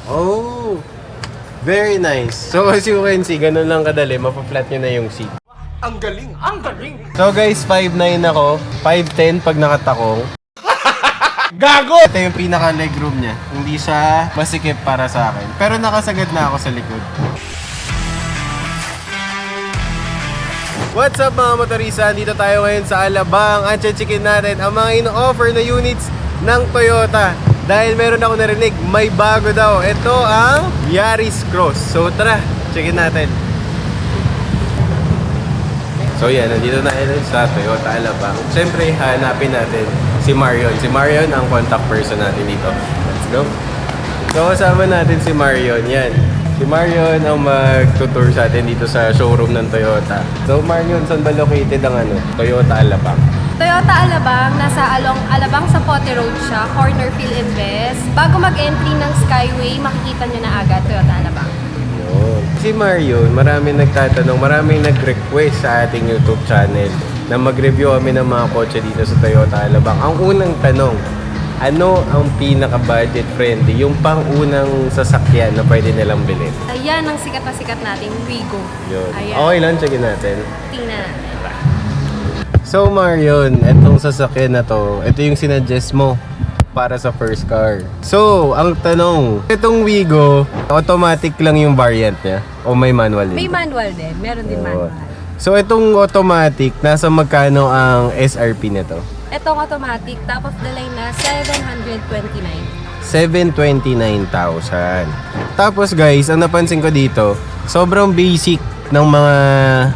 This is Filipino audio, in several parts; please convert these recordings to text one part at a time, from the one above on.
Oh, very nice. So as you can see, ganun lang kadali, mapa-flat nyo na yung seat. Ang galing! Ang galing! So guys, 5'9 ako, 5'10 pag nakatakong. Gago! Ito yung pinaka-legroom niya. Hindi siya masikip para sa akin. Pero nakasagad na ako sa likod. What's up mga motorista? Dito tayo ngayon sa Alabang at chichikin natin ang mga ino-offer na units ng Toyota. Dahil meron ako narinig, may bago daw. Ito ang Yaris Cross. So tara, checkin natin. So yan, nandito na tayo sa Toyota Alabang. Siyempre, hanapin natin si Marion. Si Marion ang contact person natin dito. Let's go. So kasama natin si Marion. Yan. Si Marion ang mag-tour sa atin dito sa showroom ng Toyota. So Marion, saan ba located ang Toyota Alabang? Toyota Alabang, nasa Alabang sa Pote Road siya, corner Phil Invest. Bago mag-entry ng Skyway, makikita nyo na agad Toyota Alabang. Yun. Si Marion, maraming nagtatanong, maraming nag-request sa ating YouTube channel na mag-review kami ng mga kotse dito sa Toyota Alabang. Ang unang tanong, ano ang pinaka-budget friendly? Yung pang-unang sasakyan na pwede nilang bilhin? Ayan ang sikat na sikat nating Wigo. Yun. Ayan. Okay lang, checkin natin. Tingnan natin. So Marion, etong sasakyan na to, ito yung sinuggest mo para sa first car. So, ang tanong, itong Wigo, automatic lang yung variant niya? O may manual din? May manual din. Meron din manual. So, itong automatic, nasa magkano ang SRP nito? Itong automatic, top of the line na 729. 729,000. Tapos guys, ang napansin ko dito, sobrang basic ng mga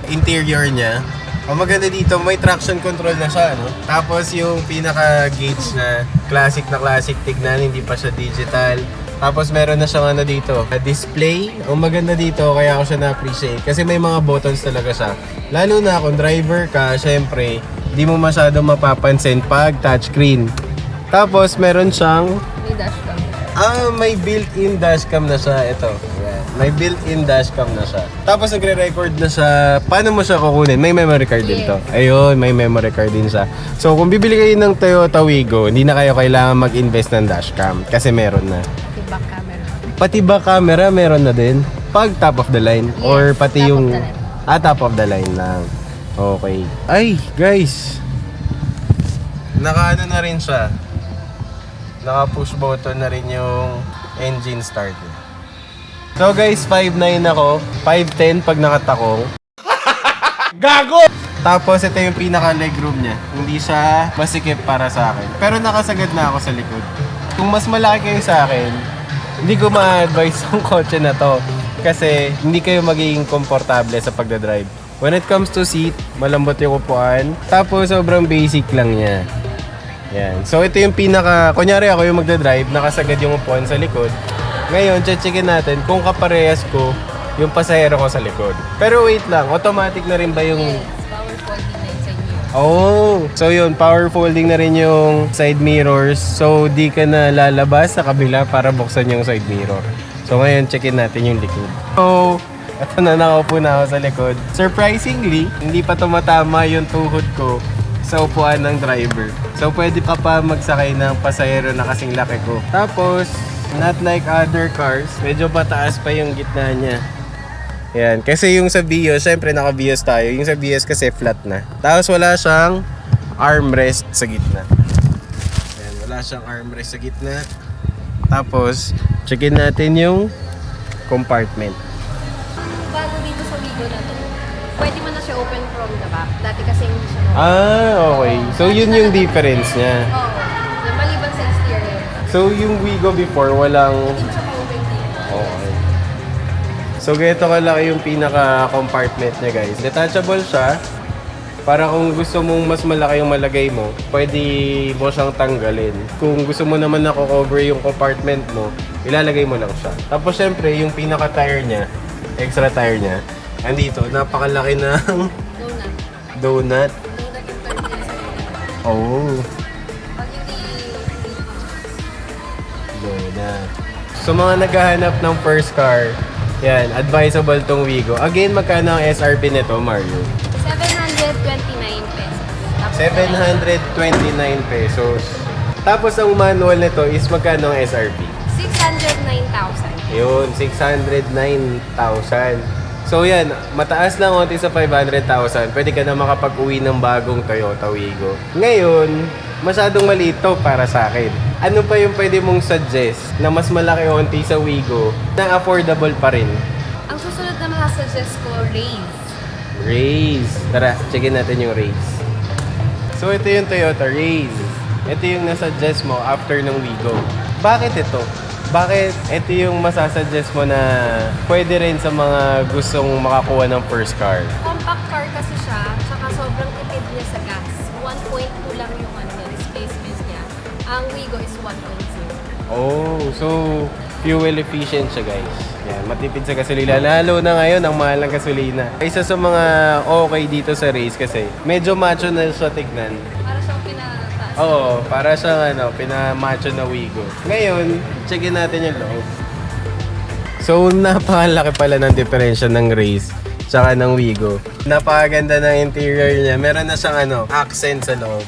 interior niya. Ang maganda dito, may traction control na siya, no? Tapos yung pinaka-gauge na classic tignan, hindi pa siya digital. Tapos meron na siyang dito, display. Ang maganda dito, kaya ako siya na-appreciate. Kasi may mga buttons talaga siya. Lalo na kung driver ka, syempre, di mo masyadong mapapansin pag touchscreen. Tapos meron siyang May dashcam. may built-in dashcam na siya. Ito. Yan. May built-in dashcam na siya. Tapos nagre-record na siya. Paano mo siya kukunin? May memory card din to. Ayun, may memory card din siya. So kung bibili kayo ng Toyota Wigo, hindi na kayo kailangan mag-invest ng dashcam. Kasi meron na. Back camera. Pati ba camera meron na din? Pag top of the line? Yes, Or pati top yung... of the line. Top of the line lang. Okay. Ay, guys. Naka na rin siya. Naka push button na rin yung engine start. So guys, 5'9 ako. 5'10 pag nakatakong. Gago! Tapos ito yung pinaka legroom niya. Hindi siya masikip para sa akin. Pero nakasagad na ako sa likod. Kung mas malaki kayo sa akin, hindi ko ma-advise yung kotse na to. Kasi hindi kayo magiging komportable sa pagdadrive. When it comes to seat, malambot yung upuan. Tapos sobrang basic lang niya. Yan. So ito yung pinaka, kunyari ako yung magdadrive, nakasagad yung upuan sa likod. Ngayon, checkin natin kung kaparehas ko yung pasahero ko sa likod. Pero wait lang, automatic na rin ba yung... Yes, power folding na sa inyo. Oh, so yun, power folding na rin yung side mirrors. So di ka na lalabas sa kabila para buksan yung side mirror. So ngayon, checkin natin yung likod. So, ito na, nakaupo na ako sa likod. Surprisingly, hindi pa tumatama yung tuhod ko sa upuan ng driver. So pwede pa magsakay ng pasahero na kasing laki ko. Tapos, not like other cars, medyo pataas pa yung gitna niya. Yan, kasi yung sa Vios, syempre naka-Vios tayo. Yung sa Vios kasi flat na. Tapos wala siyang armrest sa gitna. Yan, wala siyang armrest sa gitna. Tapos, checkin natin yung compartment. Bago dito sa Wigo na to, pwede mo na siya open from the back. Dati kasi hindi siya Okay. So yun yung difference niya. Oo. Maliban sa exterior. So yung Wigo before, walang... Hindi mo siya ma-open dito. Okay. So ganito kalaki yung pinaka-compartment niya guys. Detachable siya. Para kung gusto mong mas malaki yung malagay mo, pwede mo siyang tanggalin. Kung gusto mo naman na cover yung compartment mo, ilalagay mo lang siya. Tapos syempre, yung pinaka-tire niya, extra tire niya, andito, napakalaki ng Donut. donut. Donut yung turn niya sa inyo. Oh, Pag hindi... donut. So mga naghahanap ng first car, yan, advisable tong Wigo. Again, magkano ang SRP nito, Mario? 729 pesos. Tapos 729 pesos. Tapos ang manual nito is magkano ang SRP? 609,000. Yun, 609,000. So yan, mataas lang konti sa 500,000. Pwede ka na makapag-uwi ng bagong Toyota Wigo. Ngayon, masyadong maliit to para sa akin. Ano pa yung pwede mong suggest na mas malaki konti sa Wigo na affordable pa rin? Ang susunod na masasuggest ko, Raze. Raze. Tara, checkin natin yung Raze. So ito yung Toyota Raze. Ito yung nasuggest mo after ng Wigo. Bakit ito? Bakit ito yung masasuggest mo na pwede rin sa mga gustong makakuha ng first car? Compact car kasi siya, tsaka sobrang tipid niya sa gas. 1.2 lang yung displacement niya. Ang Wigo is 1.0. Oh, so fuel efficient siya guys. Yan, matipid sa gasolina. Lalo na ngayon, ang mahal ng gasolina. Isa sa mga okay dito sa Race kasi medyo macho na siya tignan. Para siyang pinataas. Oo, para siyang pinamacho na Wigo. Ngayon, checkin natin yung loob. So, napakalaki pala ng diferensya ng Race tsaka ng Wigo. Napakaganda ng interior niya. Meron na siyang accent sa loob.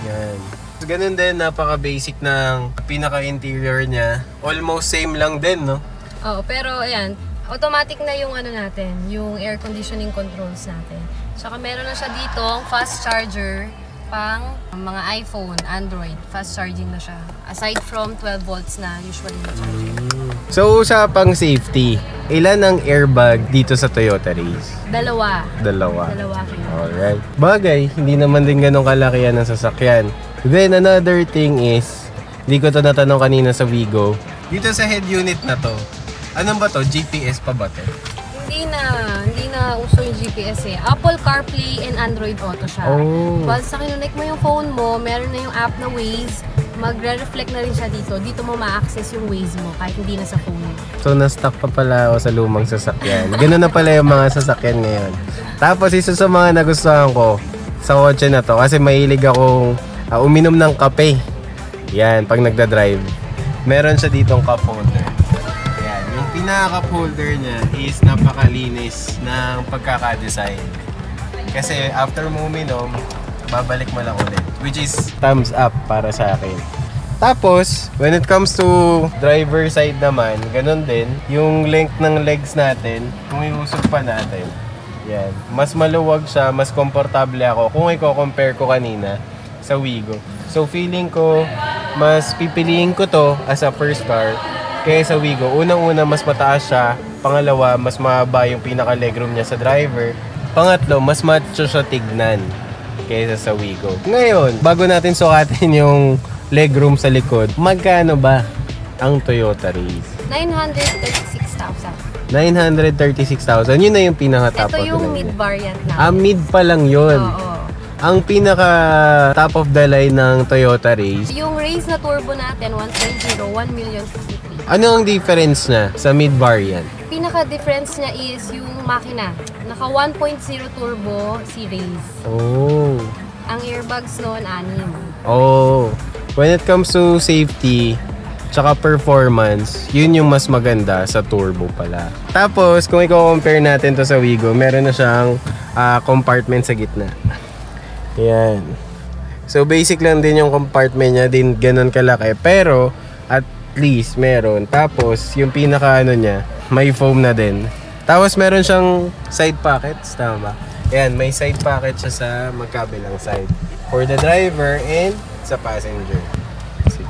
Yan. Ganun din, napaka-basic ng pinaka-interior niya. Almost same lang din, no? Oo, pero ayan, automatic na yung natin, yung air conditioning controls natin. Tsaka meron na siya dito, fast charger, pang mga iPhone, Android, fast charging na siya. Aside from 12 volts na usually na charging. So, usapang safety, ilan ang airbag dito sa Toyota Race? Dalawa. Dalawa. Kayo. Alright. Bagay, hindi naman din ganun kalakihan ng sasakyan. Then, another thing is, di ko to natanong kanina sa Wigo. Dito sa head unit na to, anong ba to? GPS pa ba to? Hindi na uso yung GPS eh. Apple CarPlay and Android Auto siya. Oh. Once sa kinunik mo yung phone mo, meron na yung app na Waze, magre-reflect na rin siya dito. Dito mo ma-access yung Waze mo kahit hindi na sa phone mo. So, na-stuck pa pala ako sa lumang sasakyan. Ganun na pala yung mga sasakyan ngayon. Tapos, isa sa mga nagustuhan ko sa kotse na to, kasi mahilig akong uminom ng kape. Yan, pag nagda-drive. Meron siya ditong cup holder. Yan, yung pinaka-cup holder niya is napakalinis ng pagkaka-design. Kasi after mo uminom, babalik mo lang ulit. Which is thumbs up para sa akin. Tapos, when it comes to driver side naman, ganun din. Yung length ng legs natin, kung iusog pa natin, yan. Mas maluwag siya, mas komportable ako kung i-compare ko kanina sa Wigo. So, feeling ko, mas pipiliin ko to as a first car kaysa sa Wigo. Unang-una, mas mataas siya. Pangalawa, mas mahaba yung pinaka-legroom niya sa driver. Pangatlo, mas macho siya tignan kaysa sa Wigo. Ngayon, bago natin sukatin yung legroom sa likod, magkano ba ang Toyota Race? 936,000. 936,000. Yun na yung pinaka-top Ito of the yung line. mid-variant na. Mid pa lang yun. Oo. Ang pinaka top of the line ng Toyota Race, Yung Raze na turbo natin, 1.0, 1,053,000. ano ang difference na sa mid-variant? Pinaka-difference niya is yung makina. Naka 1.0 turbo si Raze. Oh. Ang airbags noon, 6. Oh. When it comes to safety, tsaka performance, yun yung mas maganda sa turbo pala. Tapos, kung i-compare natin to sa Wigo, meron na siyang compartment sa gitna. Yan. So, basic lang din yung compartment niya, din ganun kalaki. Pero, at least, meron. Tapos, yung pinaka niya, may foam na din. Tapos, meron siyang side pockets, tama ba? Yan, may side pocket siya sa magkabilang side. For the driver and sa passenger. Sige.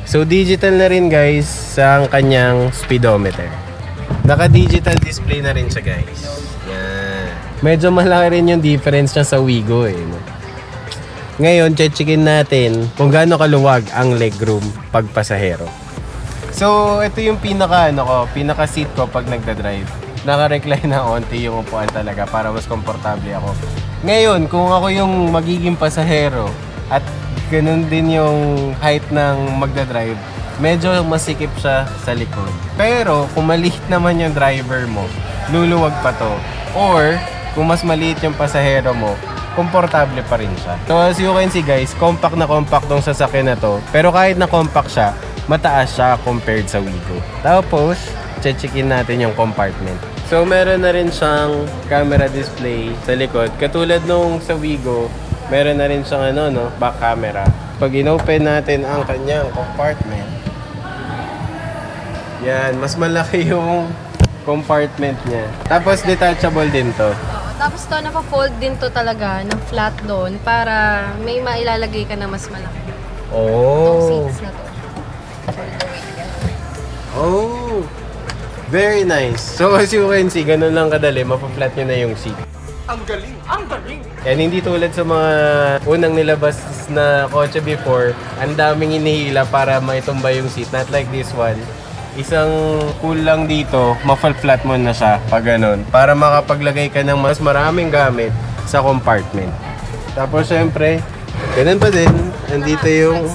So, digital na rin guys sa kanyang speedometer. Naka-digital display na rin siya guys. Yan. Medyo malaki rin yung difference niya sa Wigo eh. No? Ngayon, checkin natin kung gaano kaluwag ang legroom pag pasahero. So, ito yung pinaka seat ko pag nagda-drive. Naka-recline na onti yung upuan talaga para mas komportable ako. Ngayon, kung ako yung magiging pasahero at ganun din yung height ng magda-drive, medyo masikip siya sa likod. Pero, kung maliit naman yung driver mo, luluwag pa to. Or, kung mas maliit yung pasahero mo, komportable pa rin siya. So, as you can see guys, compact na compact tong sasakyan na to. Pero kahit na compact siya, mataas siya compared sa Wigo. Tapos, checkin natin yung compartment. So, meron na rin siyang camera display sa likod. Katulad nung sa Wigo, meron na rin siyang back camera. Pag inopen natin ang kanyang compartment, Yan, mas malaki yung compartment niya. Tapos detachable din to. Oo, tapos to, naka-fold din to talaga ng flat doon para may mailalagay ka na mas malaki. Itong Oh. seats na to. For the weight. Oh. Very nice. So as you can see, ganun lang kadali, mapa-flat nyo na yung seat. Ang galing! Ang galing! And hindi tulad sa mga unang nilabas na kotse before, ang daming inihila para maitumba yung seat. Not like this one. Isang cool lang dito, ma-flat mo na siya pag ganun. Para makapaglagay ka ng mas maraming gamit sa compartment. Tapos syempre, ganun pa din. Andito yung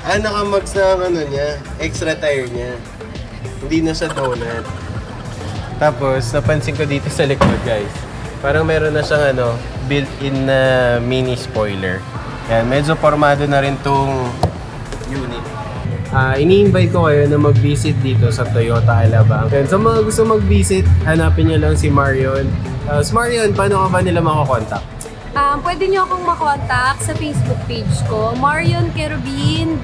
nakamax na ang ano niya, extra tire niya. Hindi na siya donut. Tapos, napansin ko dito sa likod, guys. Parang meron na siyang built-in na mini spoiler. Yan, medyo formado na rin tong unit. Ini-invite ko kayo na mag-visit dito sa Toyota Alabang. And sa mga gusto mag-visit, hanapin nyo lang si Marion. Marion, paano ka ba nila makakontakt? Pwede nyo akong makontak sa Facebook page ko, Marion Kerubin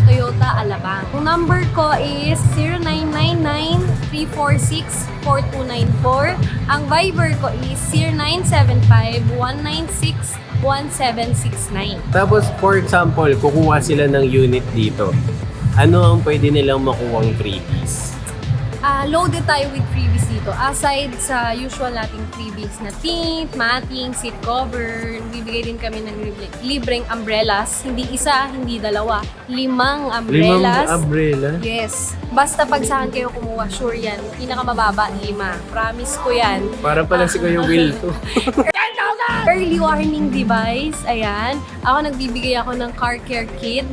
Toyota Alabang. Ang number ko is 0999-346-4294. Ang Viber ko is 0975-196-1769. Tapos, for example, kukuha sila ng unit dito. Ano ang pwede nilang makuwang freebies? Loaded tayo with freebies dito. Aside sa usual nating freebies na tint, matting, seat cover, bibigay din kami ng libreng umbrellas. Hindi isa, hindi dalawa. 5 umbrellas. 5 umbrella? Yes. Basta pag saan kayo kumuha, sure yan. Pinakamababa, 5. Promise ko yan. Para pala si Kuya Will to. Early warning device. Ayan. Ako nagbibigay ako ng car care kit.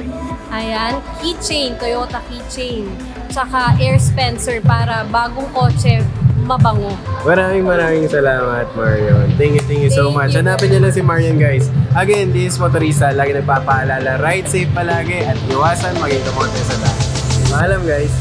Ayan. Keychain. Toyota keychain. Tsaka air dispenser para bagong kotse mabango. Maraming salamat, Marion. Thank you so Thank much. you. Hanapin niyo lang si Marion, guys. Again, this is Motorista. Lagi nagpapaalala, ride safe palagi at iwasan maging kamote sa daan. Paalam, guys.